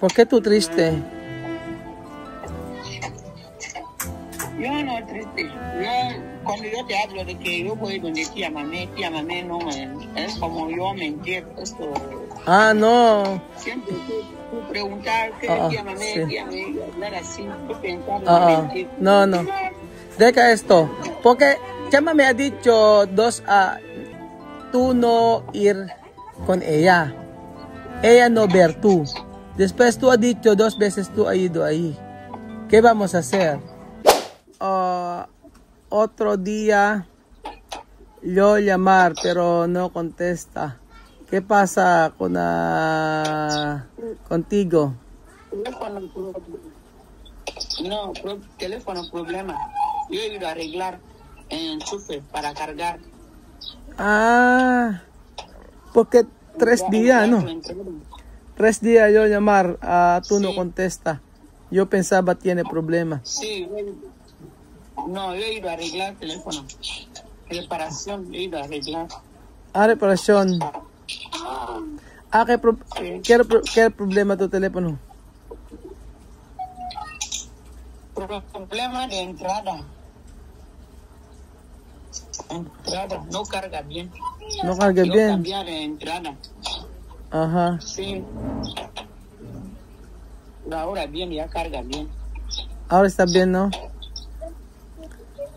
¿Por qué tú triste? Yo no triste. Cuando yo te hablo de que yo voy donde tía mamé no es como yo mentir. Esto. Ah, no. Siempre tú preguntar qué tía mamé, hablar así, tú pensar mentir. No. Deja esto. Porque Chama me ha dicho tú no ir con ella. Ella no ver tú. Después tú has dicho 2 veces tú has ido ahí. ¿Qué vamos a hacer? Otro día yo llamar pero no contesta. ¿Qué pasa contigo? Teléfono problema. Yo he ido a arreglar en Chufe para cargar. Porque 3 días, ¿no? 3 días yo llamar, tú no contesta. Yo pensaba tiene problema. Sí, no, yo he ido a arreglar el teléfono. Reparación, he ido a arreglar. Reparación. ¿Qué problema tu teléfono? Problema de entrada. No carga bien. No carga bien. Cambiar de entrada. Ajá. Sí. Ahora bien, ya carga bien. Ahora está bien, ¿no?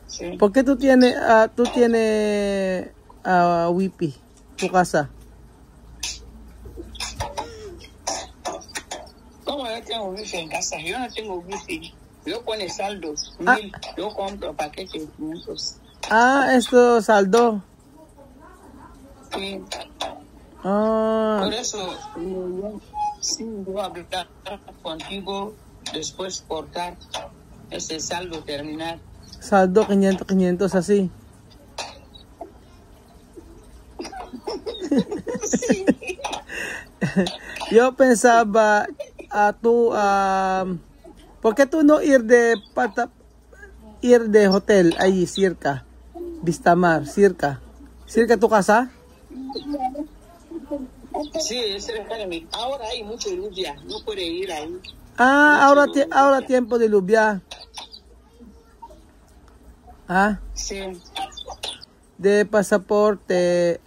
Sí. ¿Por qué tú tienes Wipi, tu casa? ¿Cómo yo tengo wifi en casa? Yo no tengo wifi. Yo pone saldos. 1000. Yo compro paquetes de 500. Esto saldo. Sí. Por eso, sí, voy a hablar contigo, después cortar ese saldo, terminar. Saldo 500 así. Sí. Yo pensaba ¿por qué tú no ir de hotel ahí cerca? Vistamar, cerca tu casa. Sí, es cerca de mí. Ahora hay mucho lluvia, no puede ir ahí. Ahora tiempo de lluvia. Sí. De pasaporte,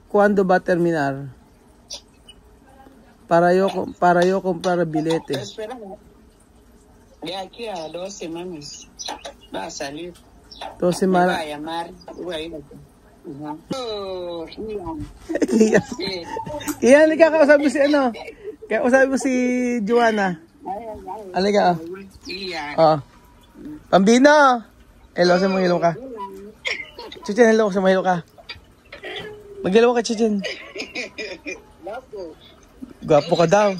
¿cuándo va a terminar? Para yo comprar el billete. Espera, de aquí a 2 semanas va a salir. 2 semanas. Me va a llamar, voy a ir aquí. Iyan, kakausap mo si kakausap mo si Joanna. Halika. Pambino. Hello sa mga ka. Chichen, hello sa mga ka. Mag-hello ka, Chichen. Gwapo ka daw.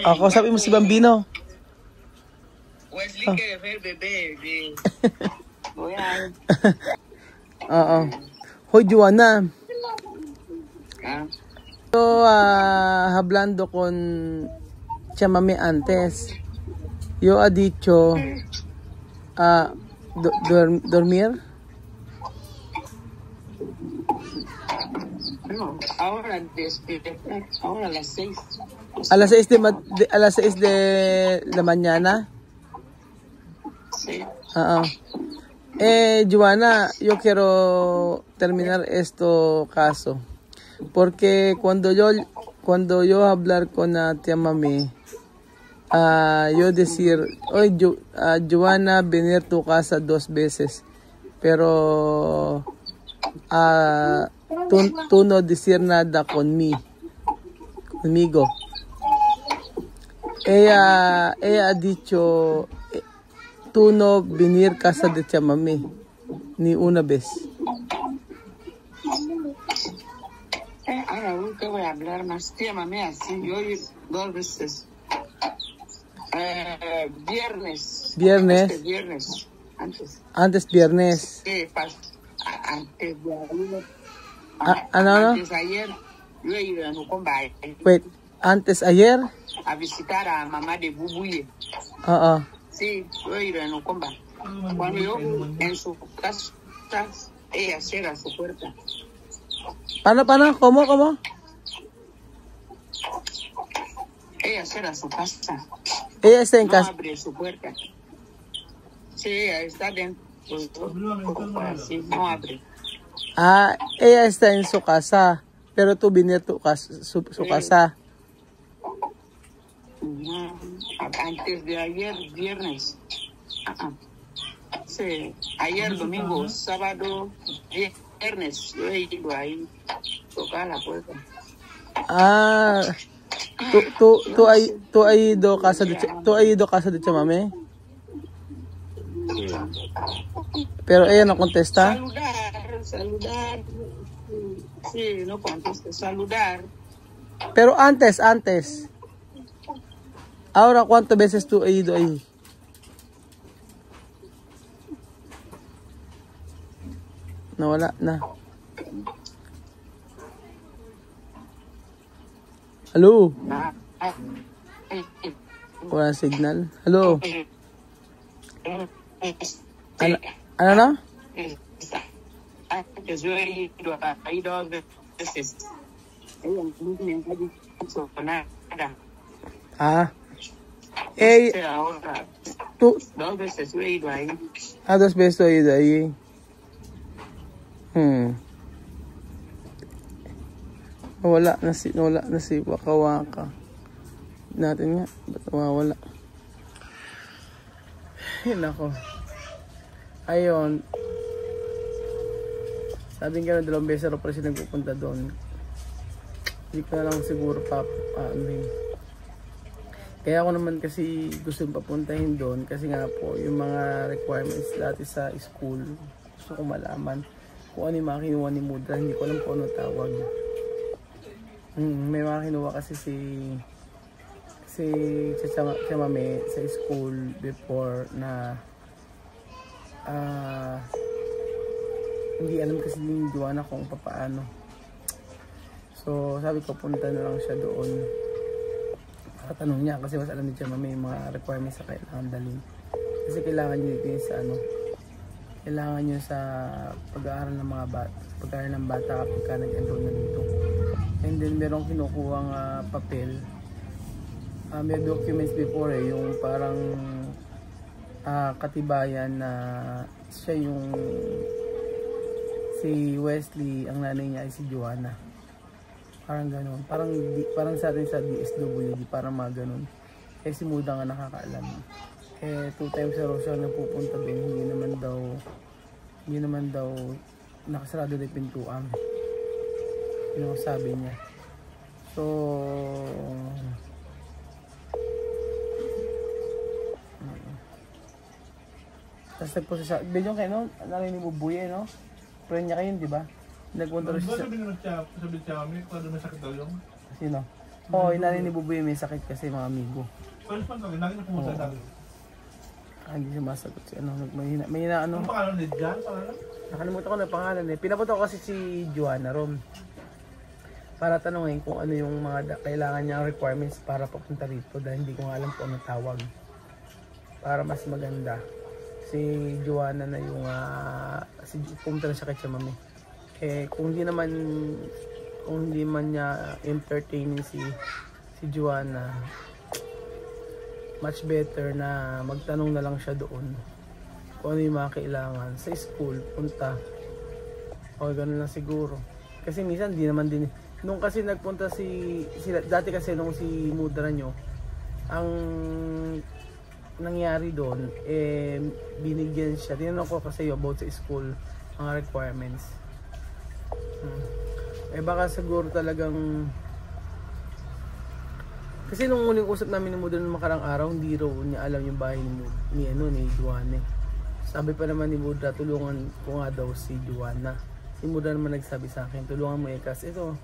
Kausapin mo si Bambino. Wesley quiere ver bebé. Hoy, Joanna. Yo hablando con Chamame antes. Yo ha dicho dormir. No, ahora a las 6. A las 6 de la mañana. Sí. Joanna, yo quiero terminar esto caso. Porque cuando yo hablar con tía mami, yo decir, oye, Joanna, venir a tu casa 2 veces. Pero tú no decir nada conmigo. Ella ha dicho, tú no venir casa de Chamame ni una vez. Ahora nunca voy a hablar más. Chamame así, yo ir 2 veces. Viernes. Antes viernes. Sí, antes de ayer. Antes ayer, yo he ido a Nucomba. Wait, antes ayer? A visitar a mamá de Bubuye. Sí, yo he ido a Nucomba. Cuando yo en su casa, ella cierra su puerta. ¿Cómo? ella cierra su casa. Ella está en No casa. abre su puerta. Sí, ella está dentro. Así, no abre. Ah, ella está en su casa. Pero tú viniste a su casa. Antes de ayer, viernes. Sí, ayer, domingo, sábado, viernes, yo he ido ahí, tocar la puerta. Ah, tú has ido casa de chamame. Pero ella no contesta. Saludar. Sí, no contesta, saludar. Pero antes. Ahora, ¿cuántas veces tú has ido ahí? No, wala na. Hello? Wala signal. Hello? Ano na? Antes yo he ido ahí 2 veces. Ella no me ha dicho nada. Ah. Ahora, Tú, 2 veces yo he ido ahí. 2 beses tú has ido ahí. Wala na si Waka. Natin nga, ba't wala? Yun ako. Ayun. Sabi nga na 2 beses pero siya nagpupunta doon. Hindi ko na lang siguro kaya ako naman kasi gusto papuntahin doon kasi nga po yung mga requirements dati sa school gusto ko malaman kung ano yung mga kinuha ni Mudra. Hindi ko alam kung ano tawag. May mga kinuha kasi si Chamame sa school before na hindi alam kasi ni Joanna kung paano. So sabi ko punta na lang siya doon para tanong niya kasi mas alam ni Chamame yung mga requirements sa kailangan dalhin. Kasi kailangan niyo din sa kailangan nyo sa pag-aaral ng mga bata, pag-aaral ng bata kapag ka nag-enroll na dito. And then merong kinukuhang papel. May documents before yung parang katibayan na siya yung si Wesley, ang nanay niya ay si Joanna. Parang gano'n. Parang sa atin sa DSWD, parang mga gano'n. Eh si Muda nga nakakaalam. 2 times sa siya napupunta doon, hindi naman daw nakasarado na yung pintuan. Yun ang sabi niya. So tapos nagpunta siya, yung kayo, no? Narinig mo buye, no? Friend niya kayo, di ba? Nagpunta rin siya. Sabi niya kami, kung may sakit daw yung? Sino? Oo, yung narinig mo buye, may sakit kasi mga amigo. First month kami, lagi na pumunta dati. Hindi siya masagot si mahina Ang pangalan ni Jan? Nakalimutan ko na pangalan eh. Pinapunta ko kasi si Joanna Rom para tanungin kung ano yung mga kailangan niyang requirements para papunta rito dahil hindi ko nga alam kung ano tawag. Para mas maganda. Si Joanna na yung pumunta na siya kay Chamame. Kung hindi man niya entertaining si Joanna, much better na magtanong na lang siya doon kung ano yung mga kailangan sa school, punta o gano'n lang siguro kasi minsan di naman din nung kasi nagpunta sila dati kasi nung si Mudra nyo ang nangyari doon binigyan siya, tinanong ko kasi about sa school mga requirements baka siguro talagang kasi nung muling usap namin ni Mudra nung makarang araw, hindi raw niya alam yung bahay ni Joanna. Sabi pa naman ni Mudra, tulungan ko nga daw si Joanna. Si Mudra naman nagsabi sa akin, tulungan mo kasi ito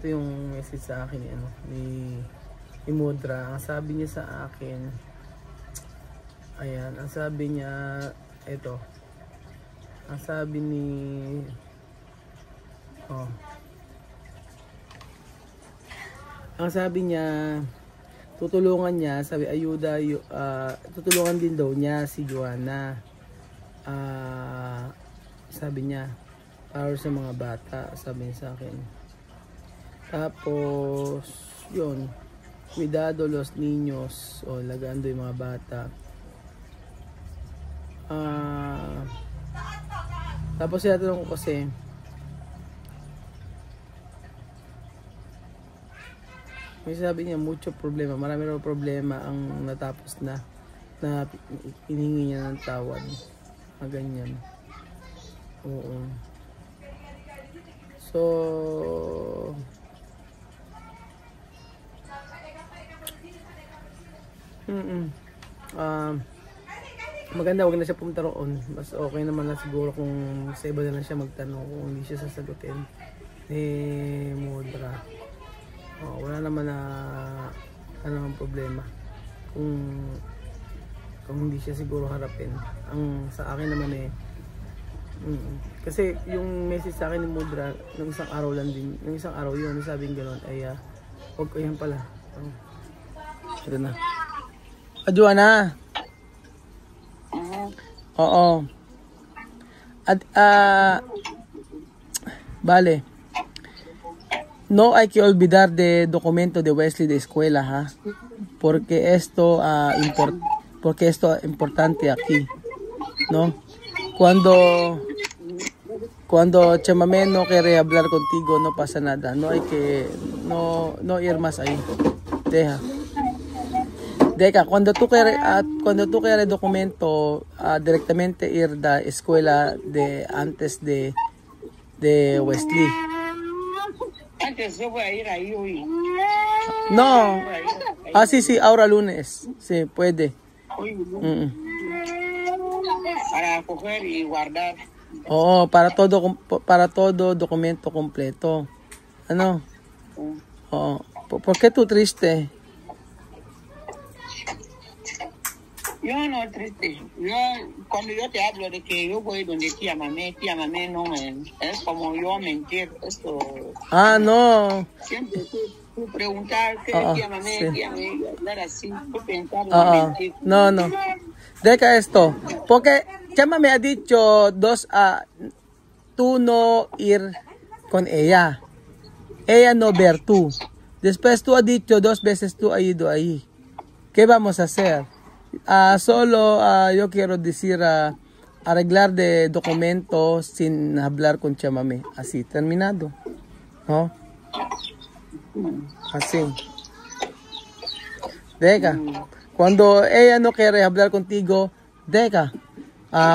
yung message sa akin ni Mudra. Ang sabi niya sa akin, ayan, ang sabi niya, ang sabi ni, ang sabi niya, tutulungan niya, sabi ayuda, tutulungan din daw niya si Joanna. Sabi niya, para sa mga bata, sabi niya sa akin. Tapos, yun. cuidado los niños o lagando yung mga bata. Tapos tinatanong ko kasi may sabi niya marami raw problema ang natapos na hinihingi niya ng tawad na ganyan. Oo. So maganda wag na siya pumunta roon. Mas okay naman na siguro kung sa iba na lang siya magtanong kung hindi siya sasagutin ni Mudra. Wala naman na ang problema kung hindi siya siguro harapin. Ang sa akin naman kasi yung message sa akin ni Mudra nung isang araw yun sabing gano'n ay wag ko yan pala. Ito na. Joanna. Oo. At vale. No hay que olvidar de documento de Wesley de escuela, ¿ha? Porque esto es importante aquí, ¿no? Cuando Chamamé no quiere hablar contigo, no pasa nada. No hay que no ir más ahí. Deja, cuando tú quieres documento, directamente ir a la escuela de antes de Wesley. Antes yo voy a ir ahí hoy. No. Sí, ahora lunes. Sí, puede. Para coger y guardar. Para todo documento completo. Ano? ¿Por qué tú triste? Yo no triste. Cuando yo te hablo de que yo voy donde tía mamé no es como yo mentir. Esto. No. Siempre tú preguntar qué tía mamé, hablar así, tú pensar mentir. No. Deja esto. Porque Chama me ha dicho tú no ir con ella. Ella no ver tú. Después tú has dicho 2 veces tú has ido ahí. ¿Qué vamos a hacer? Yo quiero decir arreglar de documentos sin hablar con Chamamé. Así, terminado. ¿No? Así. Deja. Cuando ella no quiere hablar contigo, deja.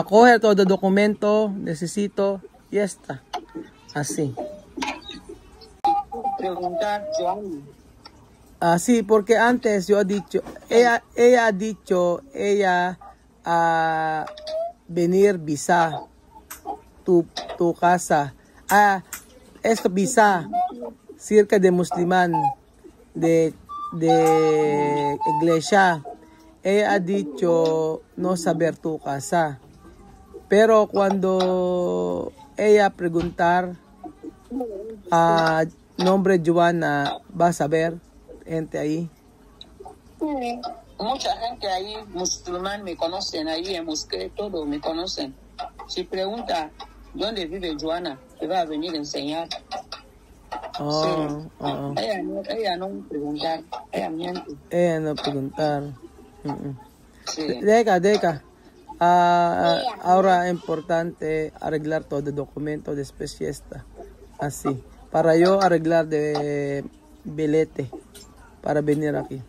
Coge todo documento, necesito, y ya está. Así. Preguntar, Joan. Sí, porque antes yo he dicho, ella ha dicho, venir visa tu casa. Esto visa cerca de Muslimán de iglesia. Ella ha dicho no saber tu casa. Pero cuando ella preguntar nombre Joanna, va a saber gente ahí. Mucha gente ahí, musulmán, me conocen ahí en Mosque, todo me conocen. Si pregunta dónde vive Joanna, te va a venir a enseñar. Ella no preguntar, ella miente. Ella no preguntar. Sí. Deja. Ahora es importante arreglar todo el documento después fiesta. Así. Para yo arreglar de bilete para venir aquí.